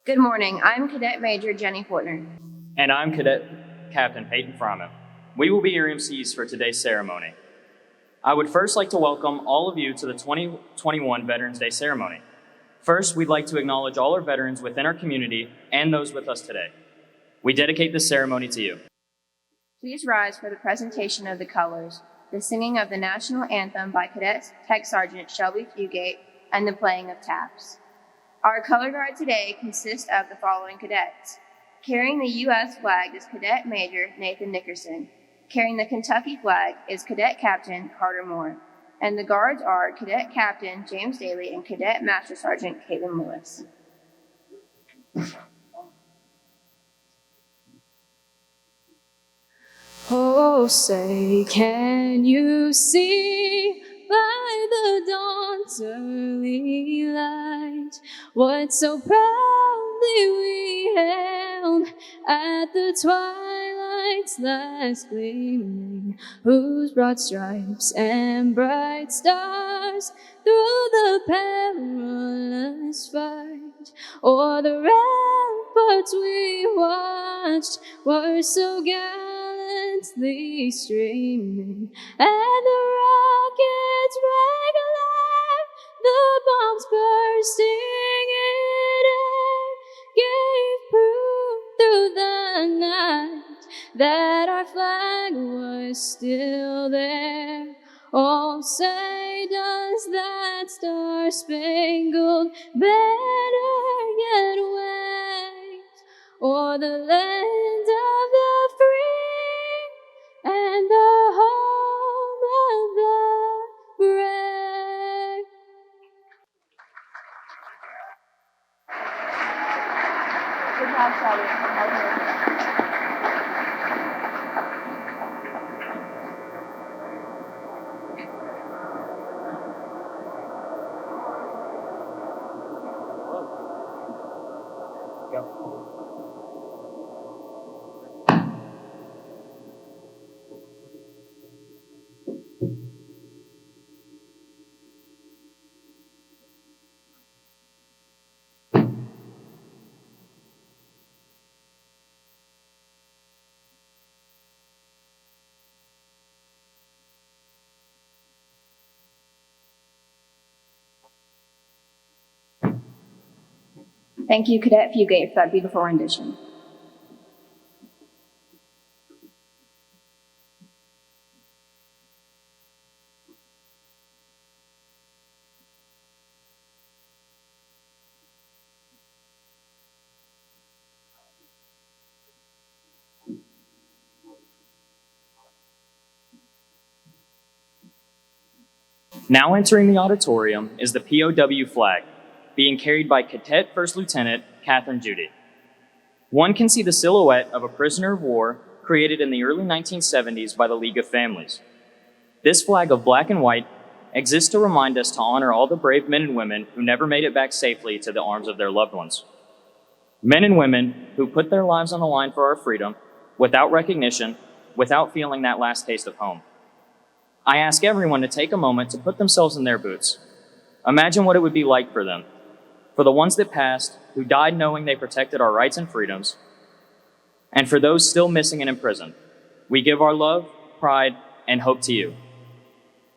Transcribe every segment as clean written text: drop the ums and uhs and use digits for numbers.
Good morning. I'm Cadet Major Jenny Fortner. And I'm Cadet Captain Peyton Frommett. We will be your MCs for today's ceremony. I would first like to welcome all of you to the 2021 Veterans Day ceremony. First, we'd like to acknowledge all our veterans within our community and those with us today. We dedicate this ceremony to you. Please rise for the presentation of the colors, the singing of the national anthem by Cadet Tech Sergeant Shelby Fugate, and the playing of taps. Our color guard today consists of the following cadets. Carrying the U.S. flag is Cadet Major Nathan Nickerson. Carrying the Kentucky flag is Cadet Captain Carter Moore. And the guards are Cadet Captain James Daly and Cadet Master Sergeant Caitlin Lewis. Oh, say, can you see by the dawn's early light what so proudly we hailed at the twilight's last gleaming, whose broad stripes and bright stars through the perilous fight o'er the ramparts we watched were so gallantly streaming, and the rockets regular, the bombs bursting in air, gave proof through the night that our flag was still there. Oh, say, does that star-spangled banner yet wave o'er the land of the free and the home of the brave? Good job, Shelby. Thank you, Cadet Fugate, for that beautiful rendition. Now entering the auditorium is the POW flag, being carried by Cadet First Lieutenant Catherine Judy. One can see the silhouette of a prisoner of war created in the early 1970s by the League of Families. This flag of black and white exists to remind us to honor all the brave men and women who never made it back safely to the arms of their loved ones. Men and women who put their lives on the line for our freedom, without recognition, without feeling that last taste of home. I ask everyone to take a moment to put themselves in their boots. Imagine what it would be like for them, for the ones that passed, who died knowing they protected our rights and freedoms, and for those still missing and imprisoned. We give our love, pride, and hope to you.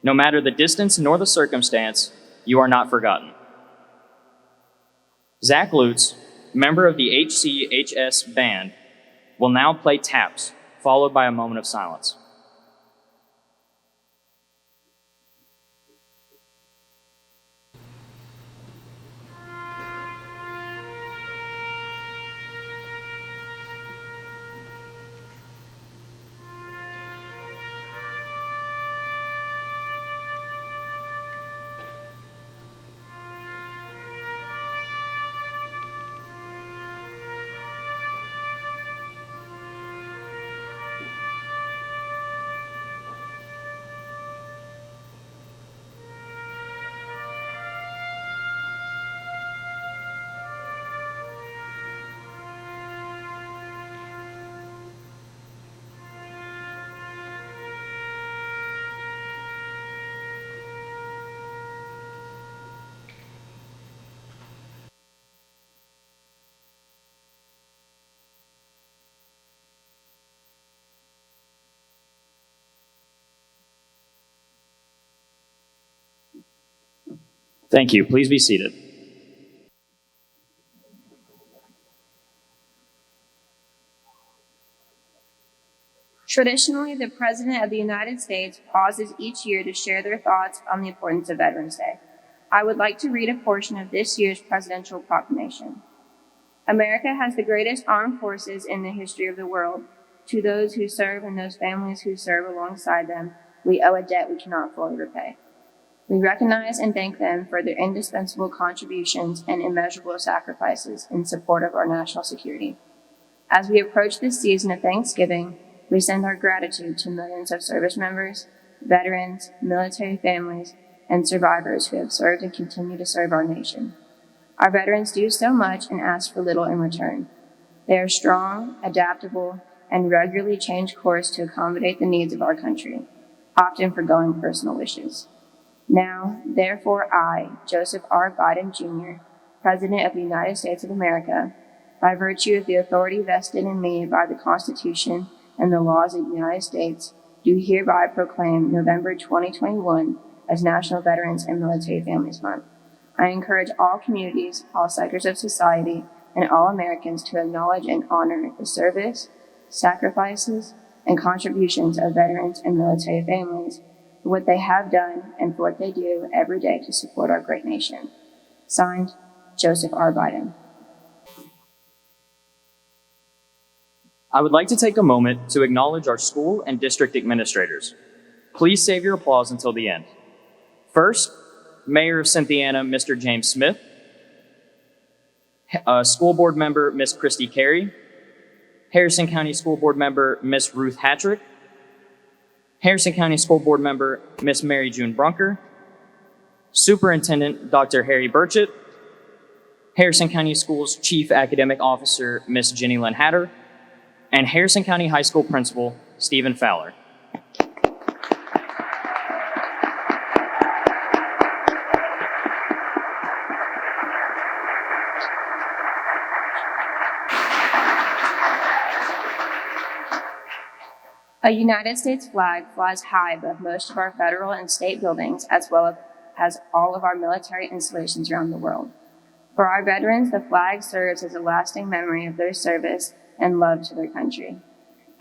No matter the distance nor the circumstance, you are not forgotten. Zach Lutz, member of the HCHS band, will now play taps, followed by a moment of silence. Thank you. Please be seated. Traditionally, the President of the United States pauses each year to share their thoughts on the importance of Veterans Day. I would like to read a portion of this year's presidential proclamation. America has the greatest armed forces in the history of the world. To those who serve and those families who serve alongside them, we owe a debt we cannot fully repay. We recognize and thank them for their indispensable contributions and immeasurable sacrifices in support of our national security. As we approach this season of Thanksgiving, we send our gratitude to millions of service members, veterans, military families, and survivors who have served and continue to serve our nation. Our veterans do so much and ask for little in return. They are strong, adaptable, and regularly change course to accommodate the needs of our country, often forgoing personal wishes. Now, therefore, I, Joseph R. Biden, Jr., President of the United States of America, by virtue of the authority vested in me by the Constitution and the laws of the United States, do hereby proclaim November 2021 as National Veterans and Military Families Month. I encourage all communities, all sectors of society, and all Americans to acknowledge and honor the service, sacrifices, and contributions of veterans and military families for what they have done and for what they do every day to support our great nation. Signed, Joseph R. Biden. I would like to take a moment to acknowledge our school and district administrators. Please save your applause until the end. First, Mayor of Cynthiana, Mr. James Smith, School Board Member, Ms. Christy Carey, Harrison County School Board Member, Ms. Ruth Hattrick, Harrison County School Board Member, Ms. Mary June Brunker, Superintendent, Dr. Harry Burchett, Harrison County Schools Chief Academic Officer, Ms. Jenny Lynn Hatter, and Harrison County High School Principal, Stephen Fowler. A United States flag flies high above most of our federal and state buildings, as well as all of our military installations around the world. For our veterans, the flag serves as a lasting memory of their service and love to their country.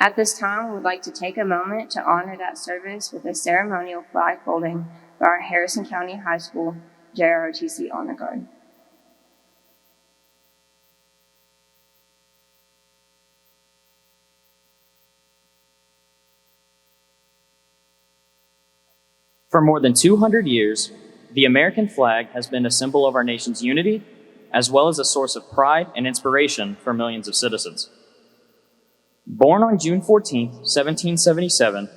At this time, we would like to take a moment to honor that service with a ceremonial flag folding by our Harrison County High School JROTC Honor Guard. For more than 200 years, the American flag has been a symbol of our nation's unity, as well as a source of pride and inspiration for millions of citizens. Born on June 14, 1777,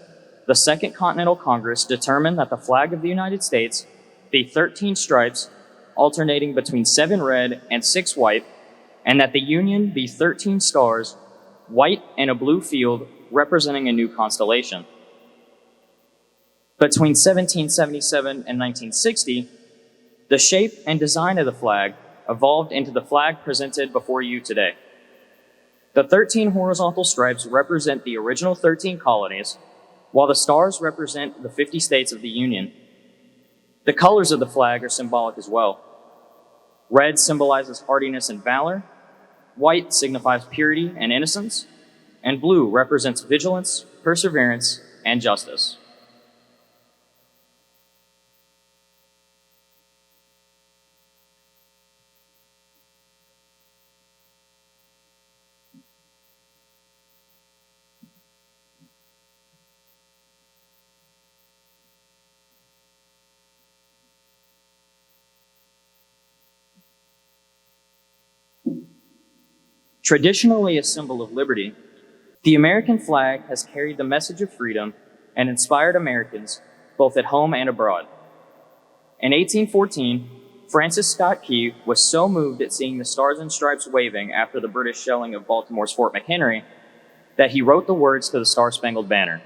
the Second Continental Congress determined that the flag of the United States be 13 stripes alternating between 7 red and 6 white, and that the Union be 13 stars, white and a blue field representing a new constellation. Between 1777 and 1960, the shape and design of the flag evolved into the flag presented before you today. The 13 horizontal stripes represent the original 13 colonies, while the stars represent the 50 states of the Union. The colors of the flag are symbolic as well. Red symbolizes hardiness and valor, white signifies purity and innocence, and blue represents vigilance, perseverance, and justice. Traditionally a symbol of liberty, the American flag has carried the message of freedom and inspired Americans both at home and abroad. In 1814, Francis Scott Key was so moved at seeing the Stars and Stripes waving after the British shelling of Baltimore's Fort McHenry that he wrote the words to the Star-Spangled Banner.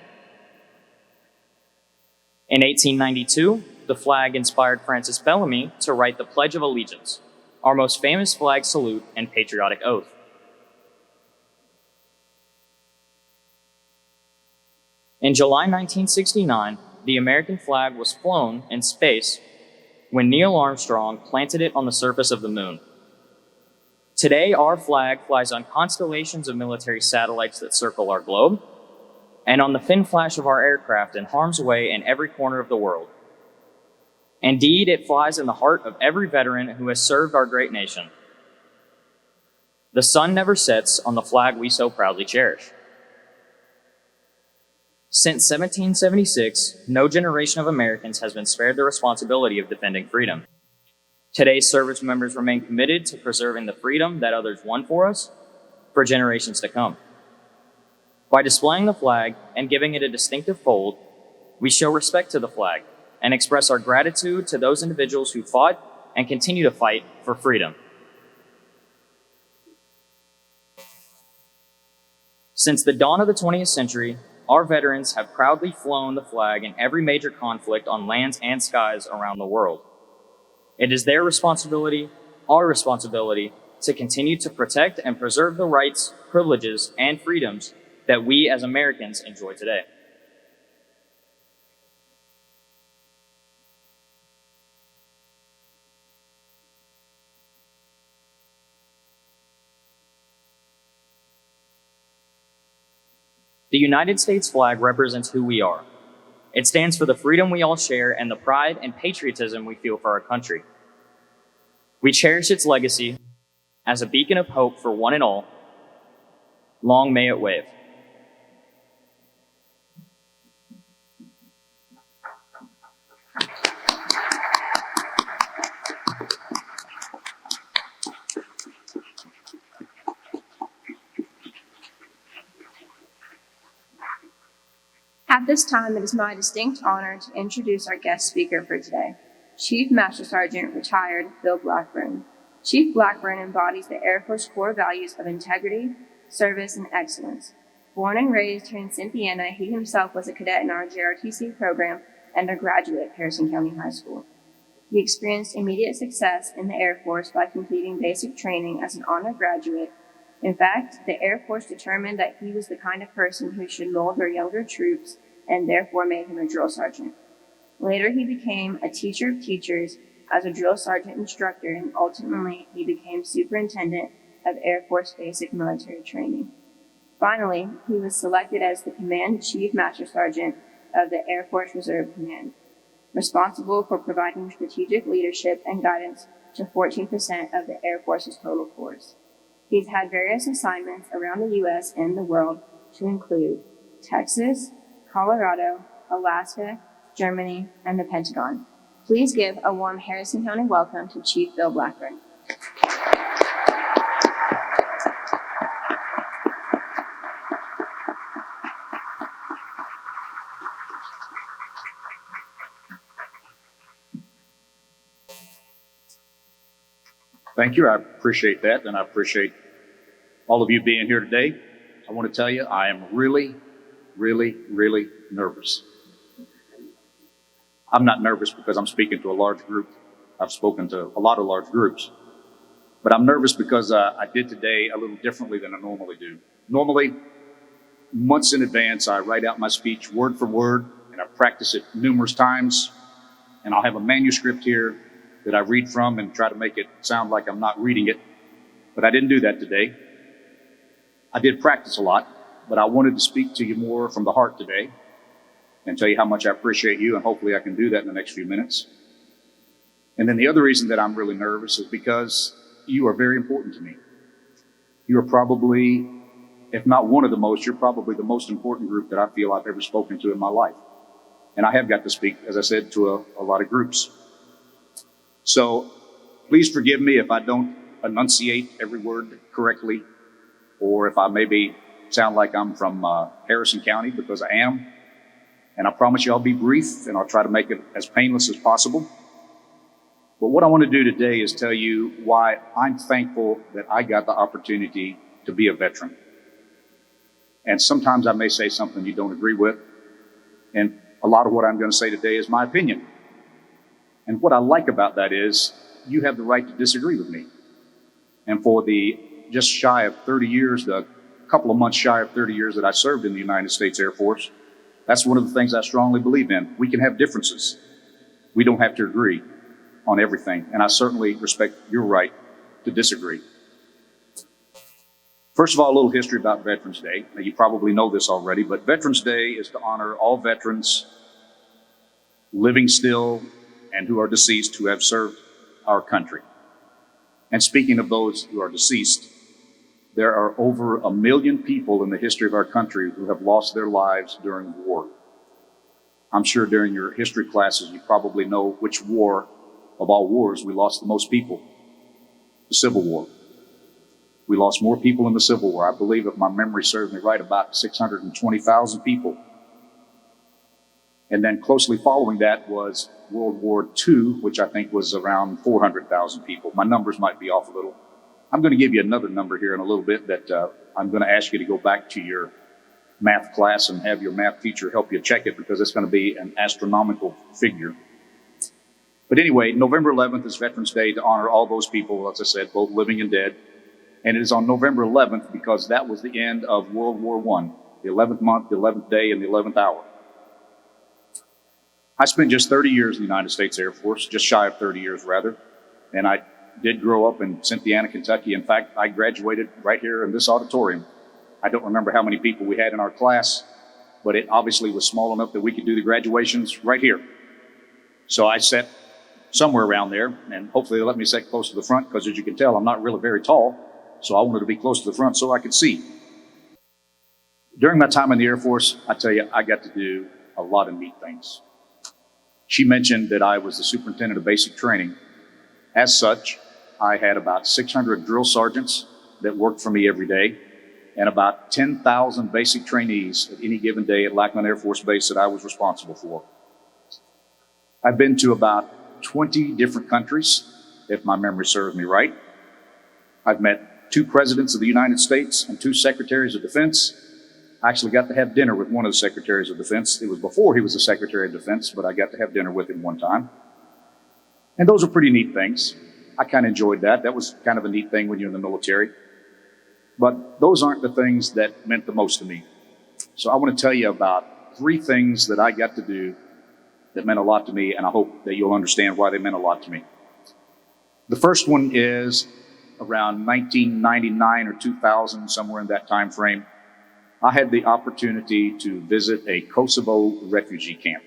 In 1892, the flag inspired Francis Bellamy to write the Pledge of Allegiance, our most famous flag salute and patriotic oath. In July 1969, the American flag was flown in space when Neil Armstrong planted it on the surface of the moon. Today, our flag flies on constellations of military satellites that circle our globe, and on the fin flash of our aircraft in harm's way in every corner of the world. Indeed, it flies in the heart of every veteran who has served our great nation. The sun never sets on the flag we so proudly cherish. Since 1776, no generation of Americans has been spared the responsibility of defending freedom. Today's service members remain committed to preserving the freedom that others won for us for generations to come. By displaying the flag and giving it a distinctive fold, we show respect to the flag and express our gratitude to those individuals who fought and continue to fight for freedom. Since the dawn of the 20th century, our veterans have proudly flown the flag in every major conflict on lands and skies around the world. It is their responsibility, our responsibility, to continue to protect and preserve the rights, privileges, and freedoms that we as Americans enjoy today. The United States flag represents who we are. It stands for the freedom we all share and the pride and patriotism we feel for our country. We cherish its legacy as a beacon of hope for one and all. Long may it wave. At this time, it is my distinct honor to introduce our guest speaker for today, Chief Master Sergeant retired Bill Blackburn. Chief Blackburn embodies the Air Force core values of integrity, service, and excellence. Born and raised here in Cynthiana, he himself was a cadet in our JRTC program and a graduate at Harrison County High School. He experienced immediate success in the Air Force by completing basic training as an honor graduate. In fact, the Air Force determined that he was the kind of person who should mold their younger troops and therefore made him a drill sergeant. Later, he became a teacher of teachers as a drill sergeant instructor, and ultimately, he became superintendent of Air Force basic military training. Finally, he was selected as the Command Chief Master Sergeant of the Air Force Reserve Command, responsible for providing strategic leadership and guidance to 14% of the Air Force's total force. He's had various assignments around the U.S. and the world to include Texas, Colorado, Alaska, Germany, and the Pentagon. Please give a warm Harrison County welcome to Chief Bill Blackburn. Thank you. I appreciate that, and I appreciate all of you being here today. I want to tell you, I am really nervous. I'm not nervous because I'm speaking to a large group. I've spoken to a lot of large groups. But I'm nervous because I did today a little differently than I normally do. Normally, months in advance, I write out my speech word for word, and I practice it numerous times. And I'll have a manuscript here that I read from and try to make it sound like I'm not reading it. But I didn't do that today. I did practice a lot, but I wanted to speak to you more from the heart today and tell you how much I appreciate you, and hopefully I can do that in the next few minutes. And then the other reason that I'm really nervous is because you are very important to me. You are probably, if not one of the most, you're probably the most important group that I feel I've ever spoken to in my life. And I have got to speak, as I said, to a lot of groups. So please forgive me if I don't enunciate every word correctly, or if I maybe sound like I'm from Harrison County, because I am. And I promise you I'll be brief, and I'll try to make it as painless as possible. But what I want to do today is tell you why I'm thankful that I got the opportunity to be a veteran. And sometimes I may say something you don't agree with, and a lot of what I'm going to say today is my opinion. And what I like about that is you have the right to disagree with me. And for the just shy of 30 years, the couple of months shy of 30 years that I served in the United States Air Force, that's one of the things I strongly believe in. We can have differences. We don't have to agree. on everything, and I certainly respect your right to disagree. First of all, a little history about Veterans Day. Now, you probably know this already, but Veterans Day is to honor all veterans living still and who are deceased who have served our country. And speaking of those who are deceased, there are over 1 million people in the history of our country who have lost their lives during war. I'm sure during your history classes, you probably know which war of all wars we lost the most people. The Civil War. We lost more people in the Civil War. I believe, if my memory serves me right, about 620,000 people. And then closely following that was World War II, which I think was around 400,000 people. My numbers might be off a little. I'm going to give you another number here in a little bit that I'm going to ask you to go back to your math class and have your math teacher help you check it, because it's going to be an astronomical figure. But anyway, November 11th is Veterans Day to honor all those people, as I said, both living and dead. And it is on November 11th because that was the end of World War I, the 11th month, the 11th day, and the 11th hour. I spent just 30 years in the United States Air Force, just shy of 30 years rather, and I did grow up in Cynthiana, Kentucky. In fact, I graduated right here in this auditorium. I don't remember how many people we had in our class, but it obviously was small enough that we could do the graduations right here. So I sat somewhere around there, and hopefully they let me sit close to the front, because as you can tell, I'm not really very tall, so I wanted to be close to the front so I could see. During my time in the Air Force, I tell you, I got to do a lot of neat things. She mentioned that I was the superintendent of basic training. As such, I had about 600 drill sergeants that worked for me every day, and about 10,000 basic trainees at any given day at Lackland Air Force Base that I was responsible for. I've been to about 20 different countries, if my memory serves me right. I've met 2 presidents of the United States and 2 secretaries of defense. I actually got to have dinner with one of the secretaries of defense. It was before he was the Secretary of Defense, but I got to have dinner with him one time. And those are pretty neat things. I kind of enjoyed that. That was kind of a neat thing when you're in the military. But those aren't the things that meant the most to me. So I want to tell you about 3 things that I got to do that meant a lot to me, and I hope that you'll understand why they meant a lot to me. The first one is around 1999 or 2000, somewhere in that time frame. I had the opportunity to visit a Kosovo refugee camp.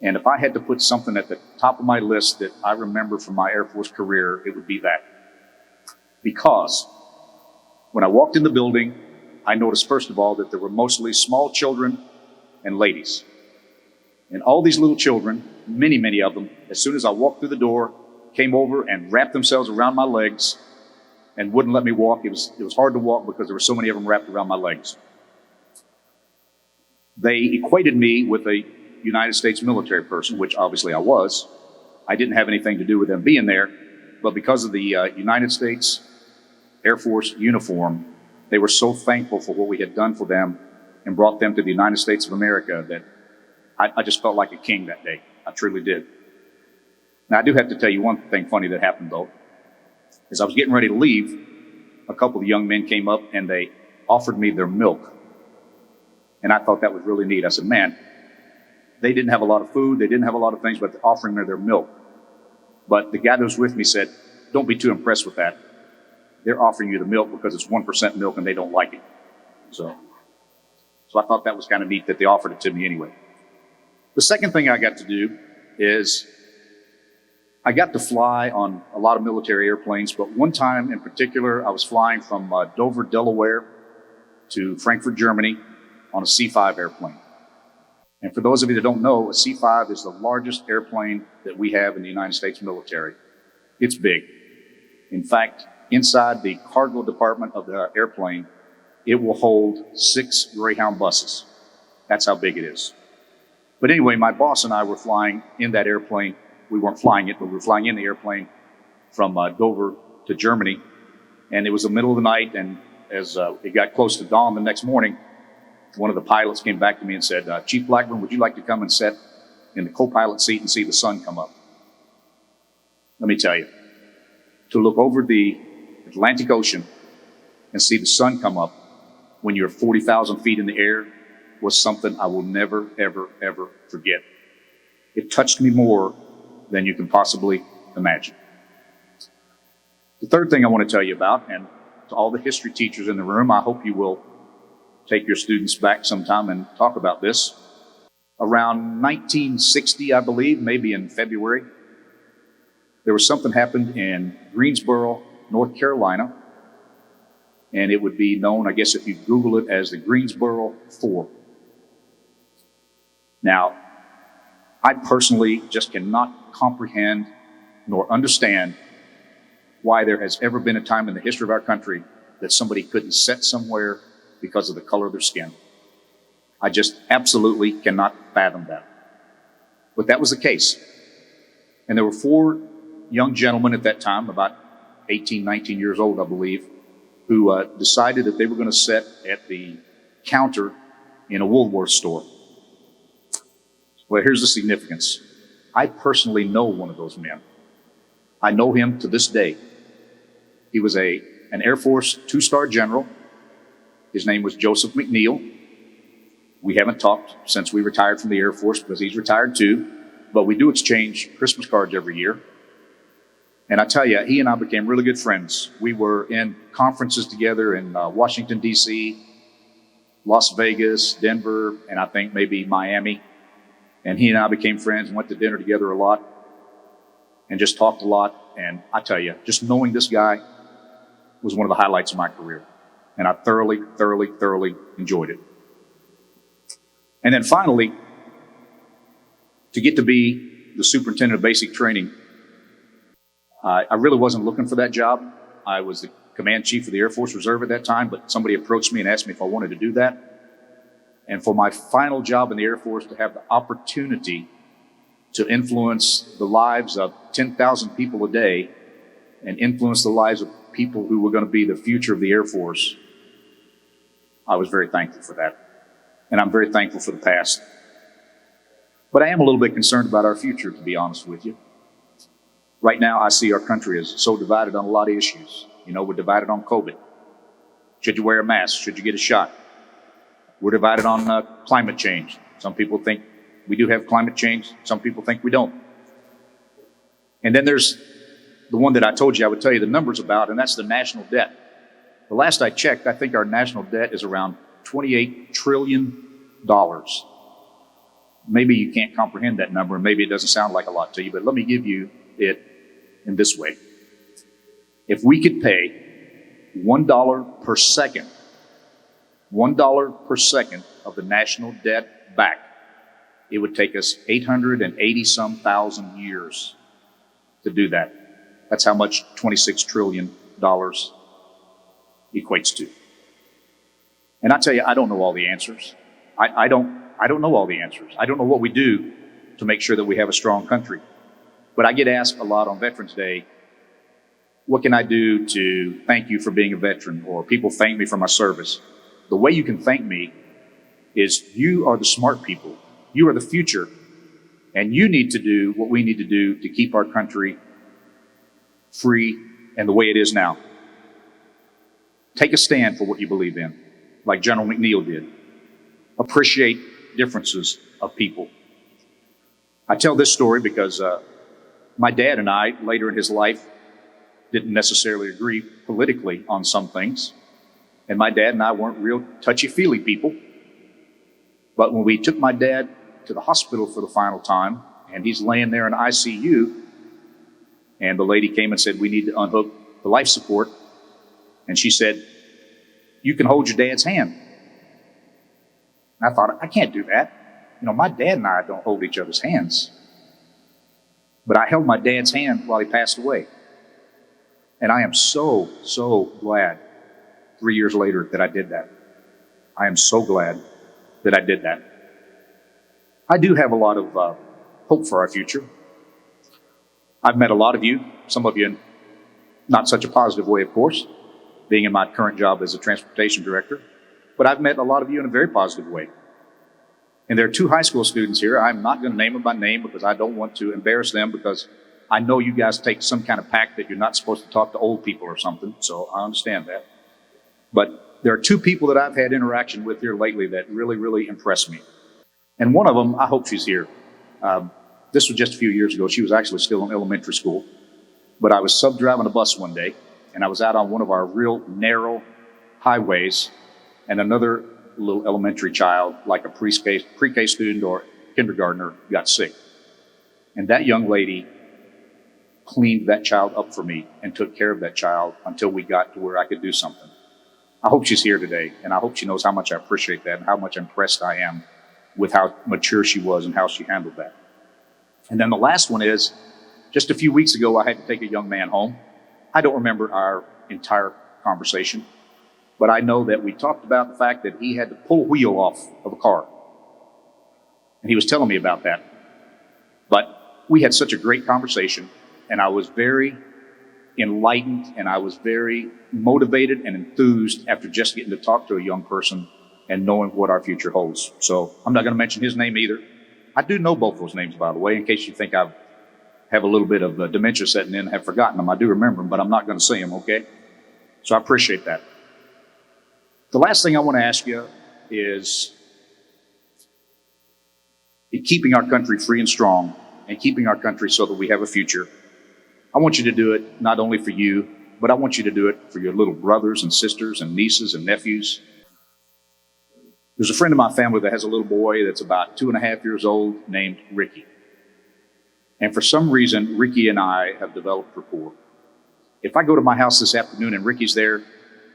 And if I had to put something at the top of my list that I remember from my Air Force career, it would be that. Because when I walked in the building, I noticed, first of all, that there were mostly small children and ladies. And all these little children, many, many of them, as soon as I walked through the door, came over and wrapped themselves around my legs and wouldn't let me walk. It was hard to walk because there were so many of them wrapped around my legs. They equated me with a United States military person, which obviously I was. I didn't have anything to do with them being there, but because of the United States Air Force uniform, they were so thankful for what we had done for them and brought them to the United States of America that I just felt like a king that day. I truly did. Now, I do have to tell you one thing funny that happened, though. As I was getting ready to leave, a couple of young men came up and they offered me their milk. And I thought that was really neat. I said, man, they didn't have a lot of food, they didn't have a lot of things, but they're offering me their milk. But the guy that was with me said, don't be too impressed with that. They're offering you the milk because it's 1% milk and they don't like it. So I thought that was kind of neat that they offered it to me anyway. The second thing I got to do is I got to fly on a lot of military airplanes, but one time in particular, I was flying from Dover, Delaware to Frankfurt, Germany on a C-5 airplane. And for those of you that don't know, a C-5 is the largest airplane that we have in the United States military. It's big. In fact, inside the cargo department of the airplane, it will hold 6 Greyhound buses. That's how big it is. But anyway, my boss and I were flying in that airplane. We weren't flying it, but we were flying in the airplane from Dover to Germany. And it was the middle of the night, and as it got close to dawn the next morning, one of the pilots came back to me and said, Chief Blackburn, would you like to come and sit in the co-pilot seat and see the sun come up? Let me tell you, to look over the Atlantic Ocean and see the sun come up when you're 40,000 feet in the air was something I will never, ever, ever forget. It touched me more than you can possibly imagine. The third thing I want to tell you about, and to all the history teachers in the room, I hope you will take your students back sometime and talk about this. Around 1960, I believe, maybe in February, there was something happened in Greensboro, North Carolina, and it would be known, I guess if you Google it, as the Greensboro Four. Now, I personally just cannot comprehend nor understand why there has ever been a time in the history of our country that somebody couldn't sit somewhere because of the color of their skin. I just absolutely cannot fathom that. But that was the case. And there were four young gentlemen at that time, about 18, 19 years old, I believe, who decided that they were going to sit at the counter in a Woolworth store. Well, here's the significance. I personally know one of those men. I know him to this day. He was an Air Force two-star general. His name was Joseph McNeil. We haven't talked since we retired from the Air Force because he's retired too, but we do exchange Christmas cards every year. And I tell you, he and I became really good friends. We were in conferences together in Washington, D.C., Las Vegas, Denver, and I think maybe Miami. And he and I became friends and went to dinner together a lot and just talked a lot. And I tell you, just knowing this guy was one of the highlights of my career. And I thoroughly, thoroughly, thoroughly enjoyed it. And then finally, to get to be the superintendent of basic training, I really wasn't looking for that job. I was the command chief of the Air Force Reserve at that time, but somebody approached me and asked me if I wanted to do that. And for my final job in the Air Force, to have the opportunity to influence the lives of 10,000 people a day and influence the lives of people who were going to be the future of the Air Force, I was very thankful for that. And I'm very thankful for the past. But I am a little bit concerned about our future, to be honest with you. Right now, I see our country is so divided on a lot of issues. You know, we're divided on COVID. Should you wear a mask? Should you get a shot? We're divided on climate change. Some people think we do have climate change. Some people think we don't. And then there's the one that I told you I would tell you the numbers about, and that's the national debt. The last I checked, I think our national debt is around $28 trillion. Maybe you can't comprehend that number, and maybe it doesn't sound like a lot to you, but let me give you it in this way. If we could pay $1 per second, $1 per second of the national debt back, it would take us 880-some thousand years to do that. That's how much $26 trillion equates to. And I tell you, I don't know all the answers. I don't know all the answers. I don't know what we do to make sure that we have a strong country. But I get asked a lot on Veterans Day, what can I do to thank you for being a veteran? Or people thank me for my service. The way you can thank me is you are the smart people. You are the future. And you need to do what we need to do to keep our country free and the way it is now. Take a stand for what you believe in, like General McNeil did. Appreciate differences of people. I tell this story because my dad and I, later in his life, didn't necessarily agree politically on some things. And my dad and I weren't real touchy-feely people. But when we took my dad to the hospital for the final time, and he's laying there in ICU, and the lady came and said, we need to unhook the life support. And she said, you can hold your dad's hand. And I thought, I can't do that. You know, my dad and I don't hold each other's hands. But I held my dad's hand while he passed away. And I am so, so glad 3 years later that I did that. I am so glad that I did that. I do have a lot of hope for our future. I've met a lot of you, some of you in not such a positive way, of course, being in my current job as a transportation director, but I've met a lot of you in a very positive way. And there are two high school students here. I'm not going to name them by name because I don't want to embarrass them, because I know you guys take some kind of pact that you're not supposed to talk to old people or something, so I understand that. But there are two people that I've had interaction with here lately that really, really impressed me. And one of them, I hope she's here. This was just a few years ago. She was actually still in elementary school. But I was sub-driving a bus one day, and I was out on one of our real narrow highways, and another little elementary child, like a pre-K student or kindergartner, got sick. And that young lady cleaned that child up for me and took care of that child until we got to where I could do something. I hope she's here today, and I hope she knows how much I appreciate that and how much impressed I am with how mature she was and how she handled that. And then the last one is, just a few weeks ago, I had to take a young man home. I don't remember our entire conversation, but I know that we talked about the fact that he had to pull a wheel off of a car. And he was telling me about that. But we had such a great conversation, and I was very enlightened, and I was very motivated and enthused after just getting to talk to a young person and knowing what our future holds. So I'm not going to mention his name either. I do know both those names, by the way, in case you think I have a little bit of dementia setting in and have forgotten them. I do remember them, but I'm not going to say them, okay? So I appreciate that. The last thing I want to ask you is, in keeping our country free and strong and keeping our country so that we have a future, I want you to do it not only for you, but I want you to do it for your little brothers and sisters and nieces and nephews. There's a friend of my family that has a little boy that's about 2.5 years old named Ricky. And for some reason, Ricky and I have developed rapport. If I go to my house this afternoon and Ricky's there,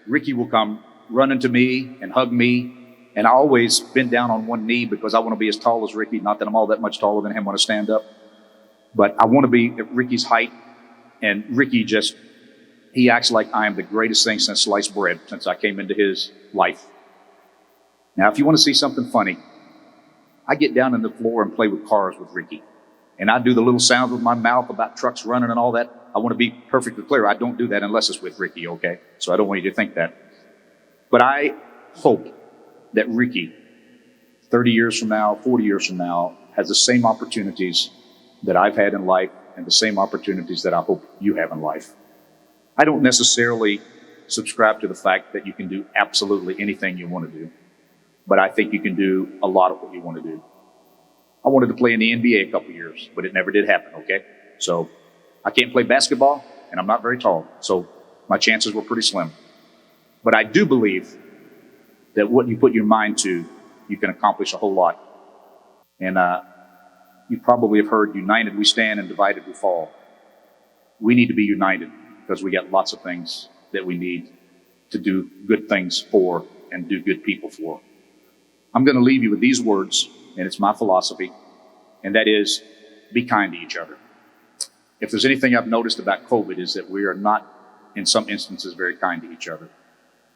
Ricky will come running to me and hug me. And I always bend down on one knee because I want to be as tall as Ricky. Not that I'm all that much taller than him when I stand up, but I want to be at Ricky's height. And Ricky he acts like I am the greatest thing since sliced bread since I came into his life. Now, if you want to see something funny, I get down on the floor and play with cars with Ricky. And I do the little sounds with my mouth about trucks running and all that. I want to be perfectly clear. I don't do that unless it's with Ricky, okay? So I don't want you to think that. But I hope that Ricky, 30 years from now, 40 years from now, has the same opportunities that I've had in life and the same opportunities that I hope you have in life. I don't necessarily subscribe to the fact that you can do absolutely anything you want to do, but I think you can do a lot of what you want to do. I wanted to play in the NBA a couple of years, but it never did happen, okay? So I can't play basketball, and I'm not very tall, so my chances were pretty slim. But I do believe that what you put your mind to, you can accomplish a whole lot. And you probably have heard, united we stand and divided we fall. We need to be united because we got lots of things that we need to do good things for and do good people for. I'm going to leave you with these words, and it's my philosophy, and that is, be kind to each other. If there's anything I've noticed about COVID is that we are not, in some instances, very kind to each other.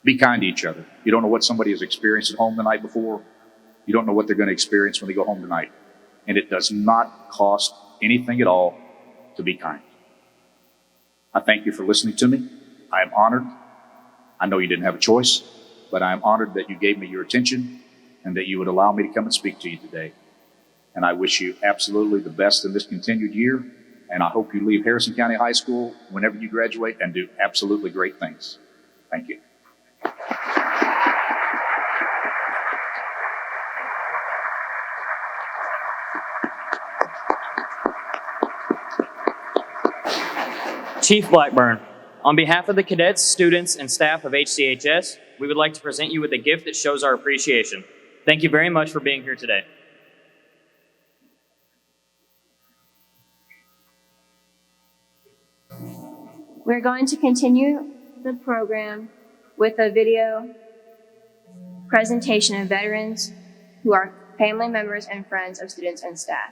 Be kind to each other. You don't know what somebody has experienced at home the night before. You don't know what they're going to experience when they go home tonight. And it does not cost anything at all to be kind. I thank you for listening to me. I am honored. I know you didn't have a choice, but I am honored that you gave me your attention and that you would allow me to come and speak to you today. And I wish you absolutely the best in this continued year. And I hope you leave Harrison County High School whenever you graduate and do absolutely great things. Thank you. Chief Blackburn, on behalf of the cadets, students, and staff of HCHS, we would like to present you with a gift that shows our appreciation. Thank you very much for being here today. We're going to continue the program with a video presentation of veterans who are family members and friends of students and staff.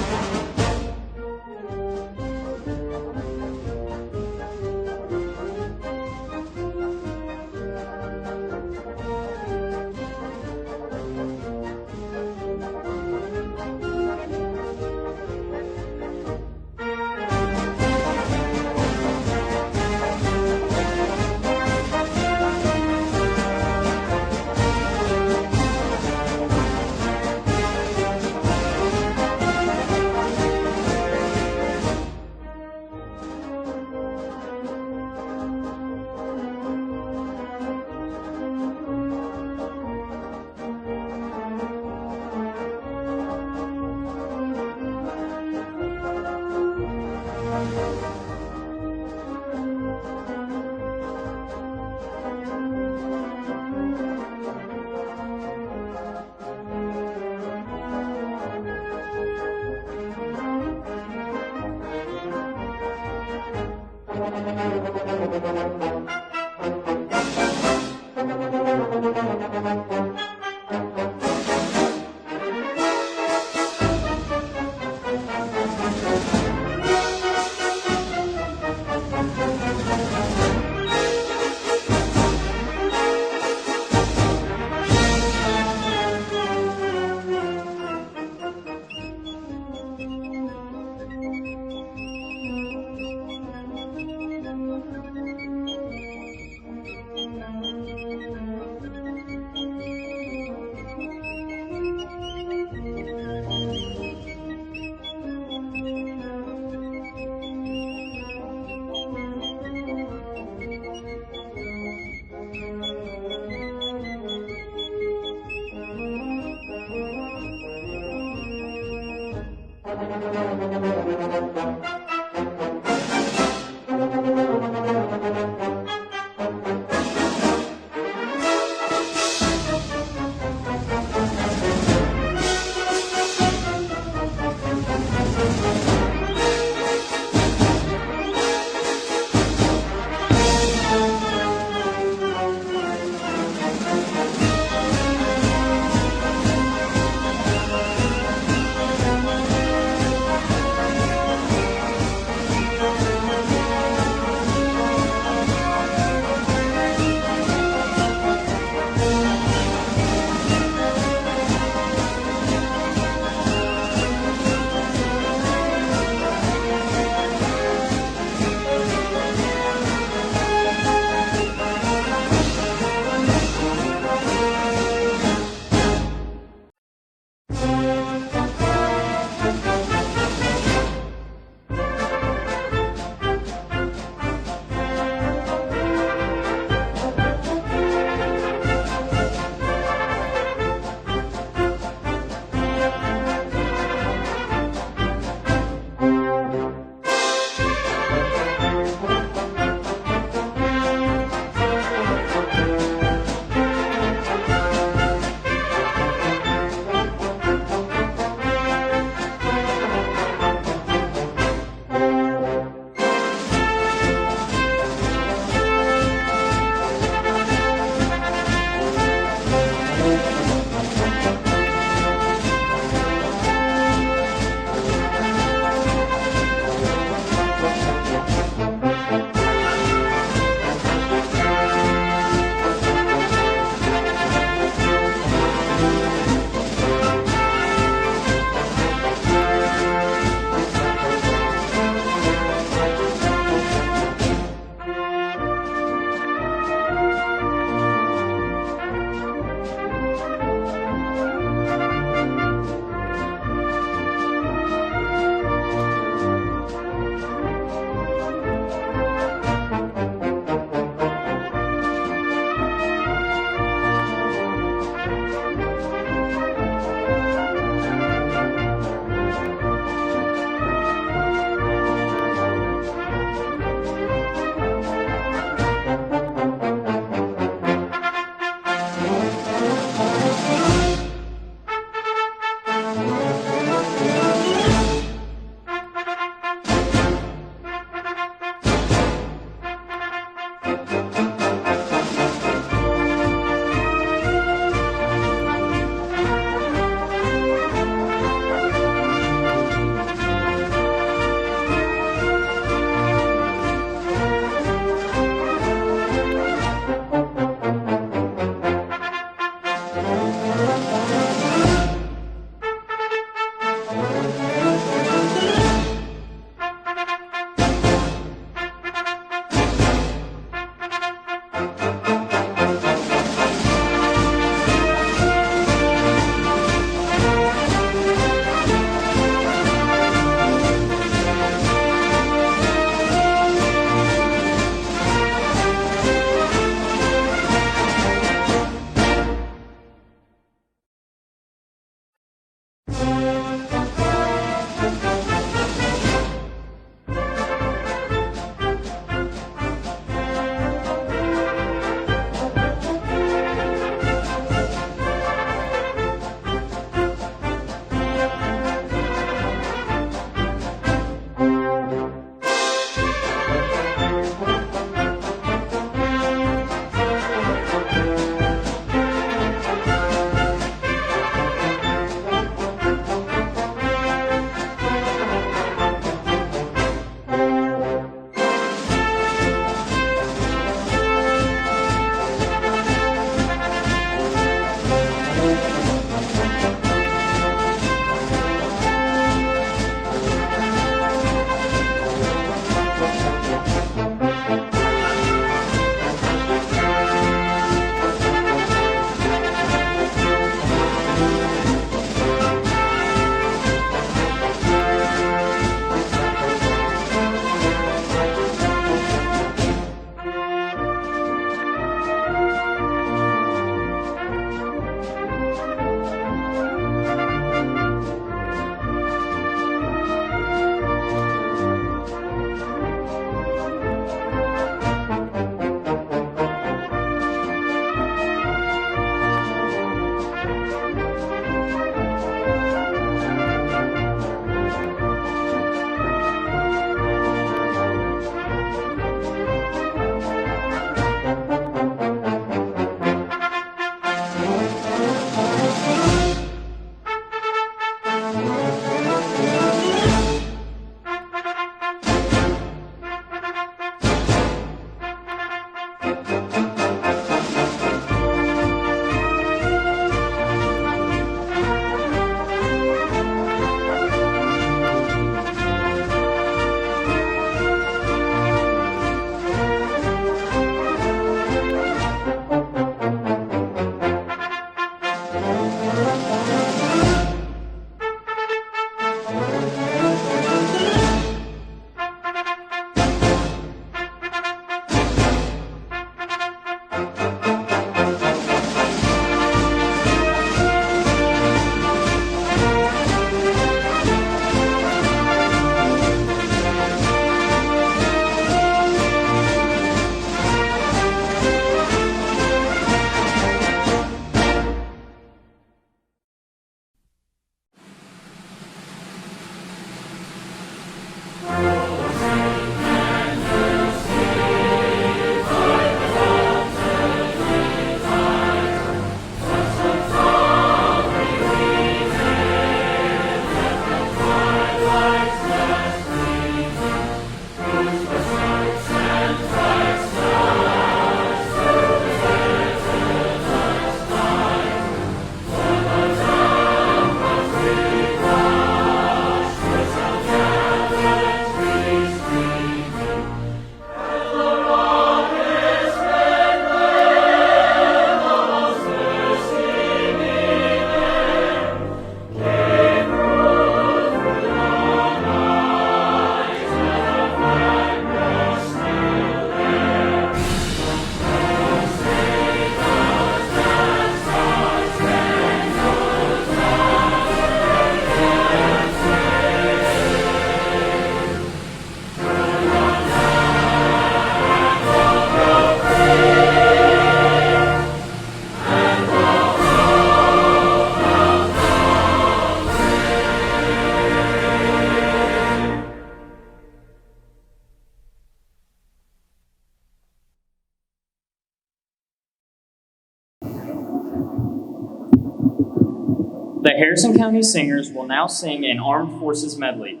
The Harrison County Singers will now sing an Armed Forces medley.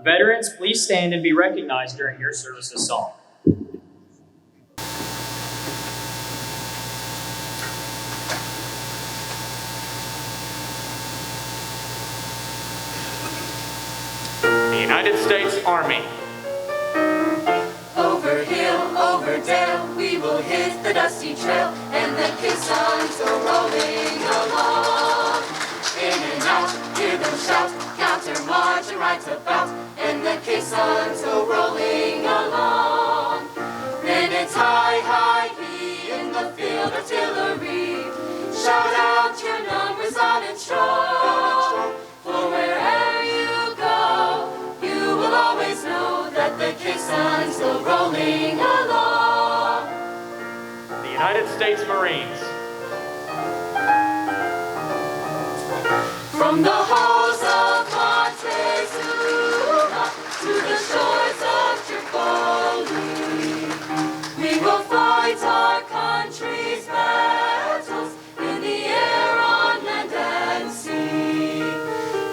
Veterans, please stand and be recognized during your service's song. The United States Army. Over hill, over dale, we will hit the dusty trail, and the caissons go rolling along. In and out, hear them shout, counter march and right about, and the caissons go rolling along. Then it's hi, hi, he in the field artillery. Shout out your numbers on and strong, for wherever you go, you will always know that the caissons go rolling along. The United States Marines. From the halls of Montezuma to the shores of Tripoli, we will fight our country's battles in the air, on land and sea.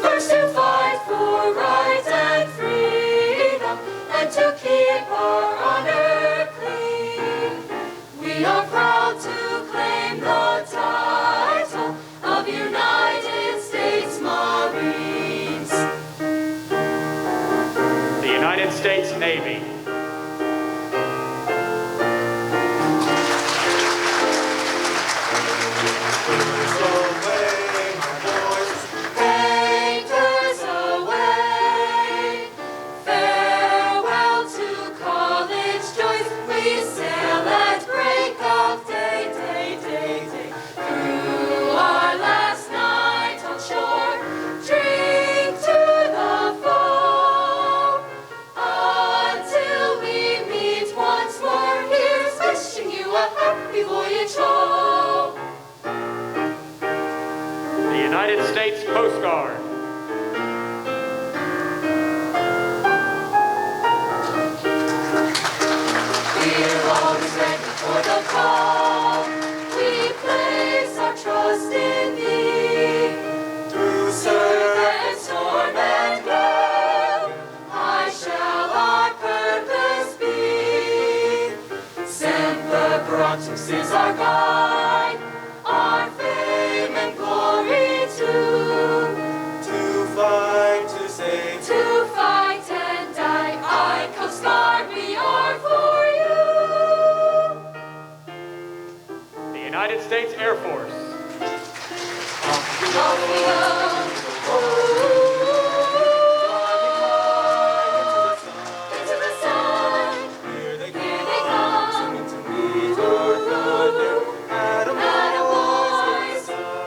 First to fight for right and freedom, and to keep our honor clean. We are proud to claim the title of United States Marines. The United States Navy. Anchors away, farewell to college joys. We sail at break of day, day, day, day. Through our last night on shore, drink to the foam, until we meet once more. Here's wishing you a happy voyage home. The United States Coast Guard. We're always ready for the call. We place our trust in Thee. Through surf and storm and gale, high shall our purpose be. Semper Paratus is our guide, our fame and glory too. To fight, to save, to fight and die. I, Coast Guard, we are for you. The United States Air Force. Off we go. Into the sun. Here they come. To meet our thunder. Attaboys.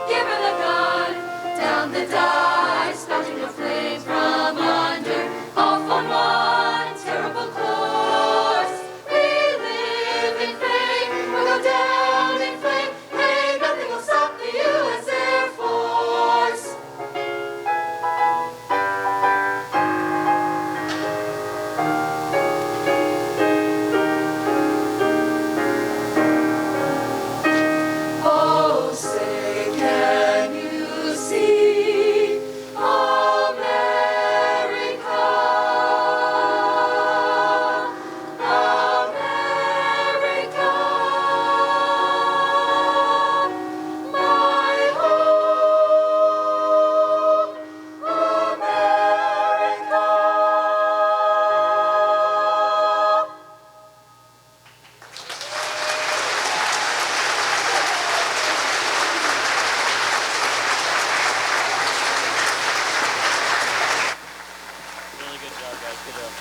Give her the gun. Down the dive, spouting the flames from under. Off on one terrible course. We live in fame, we'll go down in flame. Hey, nothing will stop the U.S. Air Force. Oh, say, can you see America? America, my home, America. Really good job, guys. Good job.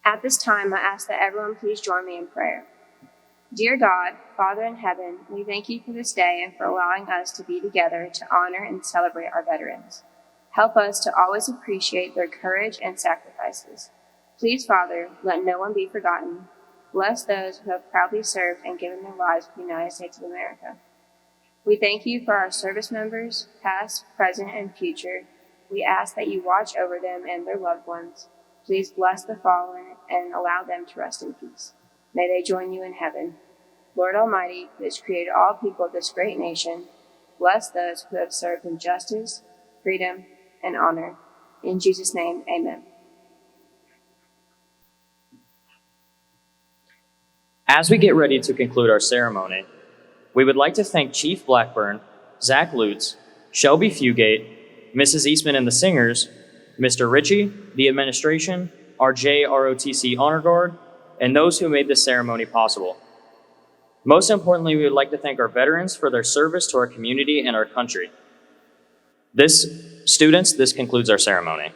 At this time, I ask that everyone please join me in prayer. Dear God, Father in heaven, we thank you for this day and for allowing us to be together to honor and celebrate our veterans. Help us to always appreciate their courage and sacrifices. Please, Father, let no one be forgotten. Bless those who have proudly served and given their lives for the United States of America. We thank you for our service members, past, present, and future. We ask that you watch over them and their loved ones. Please bless the fallen and allow them to rest in peace. May they join you in heaven. Lord Almighty, who has created all people of this great nation, bless those who have served in justice, freedom, and honor. In Jesus' name, amen. As we get ready to conclude our ceremony, we would like to thank Chief Blackburn, Zach Lutz, Shelby Fugate, Mrs. Eastman and the singers, Mr. Ritchie, the administration, our JROTC Honor Guard, and those who made this ceremony possible. Most importantly, we would like to thank our veterans for their service to our community and our country. Students, this concludes our ceremony.